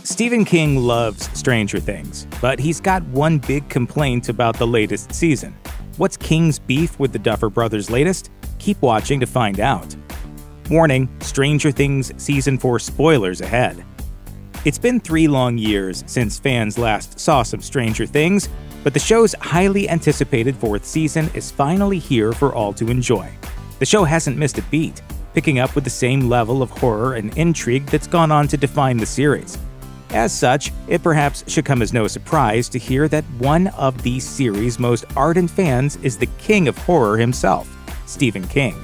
Stephen King loves Stranger Things, but he's got one big complaint about the latest season. What's King's beef with the Duffer Brothers' latest? Keep watching to find out. Warning: Stranger Things Season 4 spoilers ahead. It's been 3 long years since fans last saw some Stranger Things, but the show's highly anticipated 4th season is finally here for all to enjoy. The show hasn't missed a beat, picking up with the same level of horror and intrigue that's gone on to define the series. As such, it perhaps should come as no surprise to hear that one of the series' most ardent fans is the king of horror himself, Stephen King.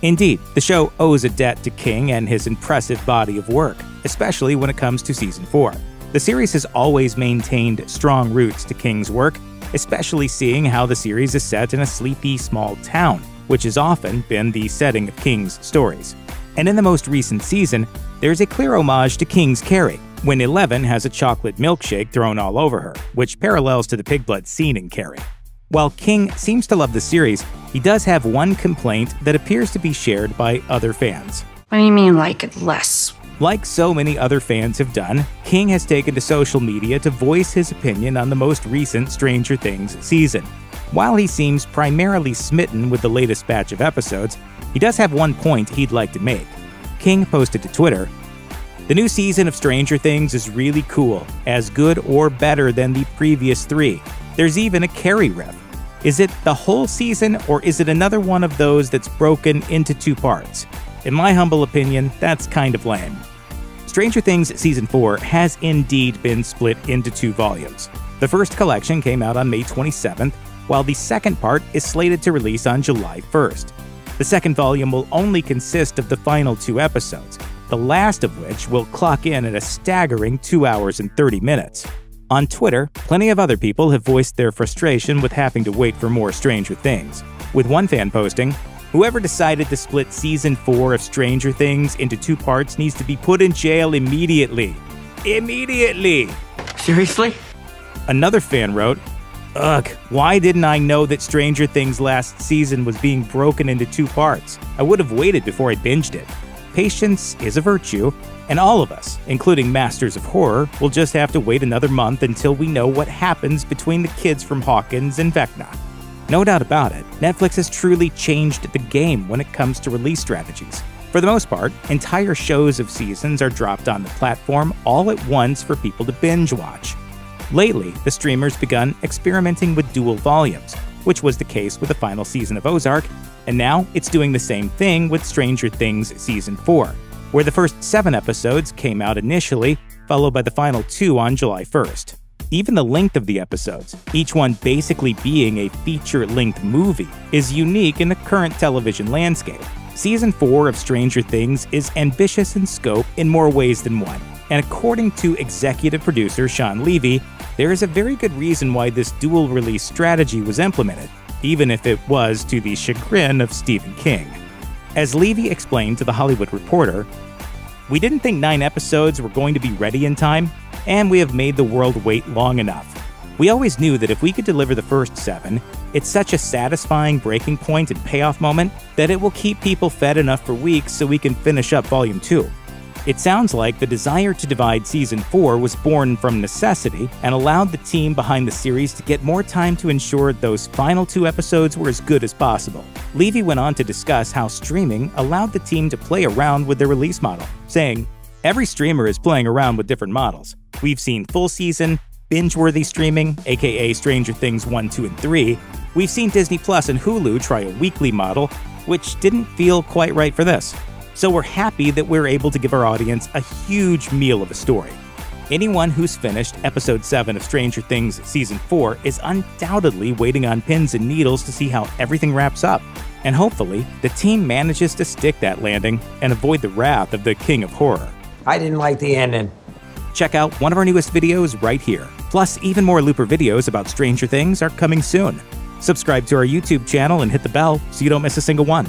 Indeed, the show owes a debt to King and his impressive body of work, especially when it comes to Season 4. The series has always maintained strong roots to King's work, especially seeing how the series is set in a sleepy small town, which has often been the setting of King's stories. And in the most recent season, there's a clear homage to King's Carrie, when Eleven has a chocolate milkshake thrown all over her, which parallels to the pig blood scene in Carrie. While King seems to love the series, he does have one complaint that appears to be shared by other fans. What do you mean, like it less? Like so many other fans have done, King has taken to social media to voice his opinion on the most recent Stranger Things season. While he seems primarily smitten with the latest batch of episodes, he does have one point he'd like to make. King posted to Twitter, "The new season of Stranger Things is really cool, as good or better than the previous 3. There's even a Carrie riff. Is it the whole season, or is it another one of those that's broken into 2 parts? In my humble opinion, that's kind of lame." Stranger Things Season 4 has indeed been split into 2 volumes. The first collection came out on May 27th, while the second part is slated to release on July 1st. The second volume will only consist of the final 2 episodes, the last of which will clock in at a staggering 2 hours and 30 minutes. On Twitter, plenty of other people have voiced their frustration with having to wait for more Stranger Things, with one fan posting, "Whoever decided to split Season 4 of Stranger Things into 2 parts needs to be put in jail immediately. Immediately!" Seriously? Another fan wrote, "Ugh, why didn't I know that Stranger Things last season was being broken into 2 parts? I would have waited before I binged it." Patience is a virtue, and all of us, including masters of horror, will just have to wait another month until we know what happens between the kids from Hawkins and Vecna. No doubt about it, Netflix has truly changed the game when it comes to release strategies. For the most part, entire shows of seasons are dropped on the platform all at once for people to binge watch. Lately, the streamer's begun experimenting with dual volumes, which was the case with the final season of Ozark, and now it's doing the same thing with Stranger Things Season 4, where the first 7 episodes came out initially, followed by the final 2 on July 1st. Even the length of the episodes, each one basically being a feature-length movie, is unique in the current television landscape. Season 4 of Stranger Things is ambitious in scope in more ways than one, and according to executive producer Sean Levy, there is a very good reason why this dual-release strategy was implemented, even if it was to the chagrin of Stephen King. As Levy explained to The Hollywood Reporter, "We didn't think 9 episodes were going to be ready in time, and we have made the world wait long enough. We always knew that if we could deliver the first 7, it's such a satisfying breaking point and payoff moment that it will keep people fed enough for weeks so we can finish up Volume 2. It sounds like the desire to divide Season 4 was born from necessity and allowed the team behind the series to get more time to ensure those final 2 episodes were as good as possible." Levy went on to discuss how streaming allowed the team to play around with their release model, saying, "Every streamer is playing around with different models. We've seen full season, binge-worthy streaming, aka Stranger Things 1, 2, and 3. We've seen Disney Plus and Hulu try a weekly model, which didn't feel quite right for this. So we're happy that we're able to give our audience a huge meal of a story." Anyone who's finished Episode 7 of Stranger Things Season 4 is undoubtedly waiting on pins and needles to see how everything wraps up. And hopefully, the team manages to stick that landing and avoid the wrath of the King of Horror. I didn't like the ending. Check out one of our newest videos right here. Plus, even more Looper videos about Stranger Things are coming soon. Subscribe to our YouTube channel and hit the bell so you don't miss a single one.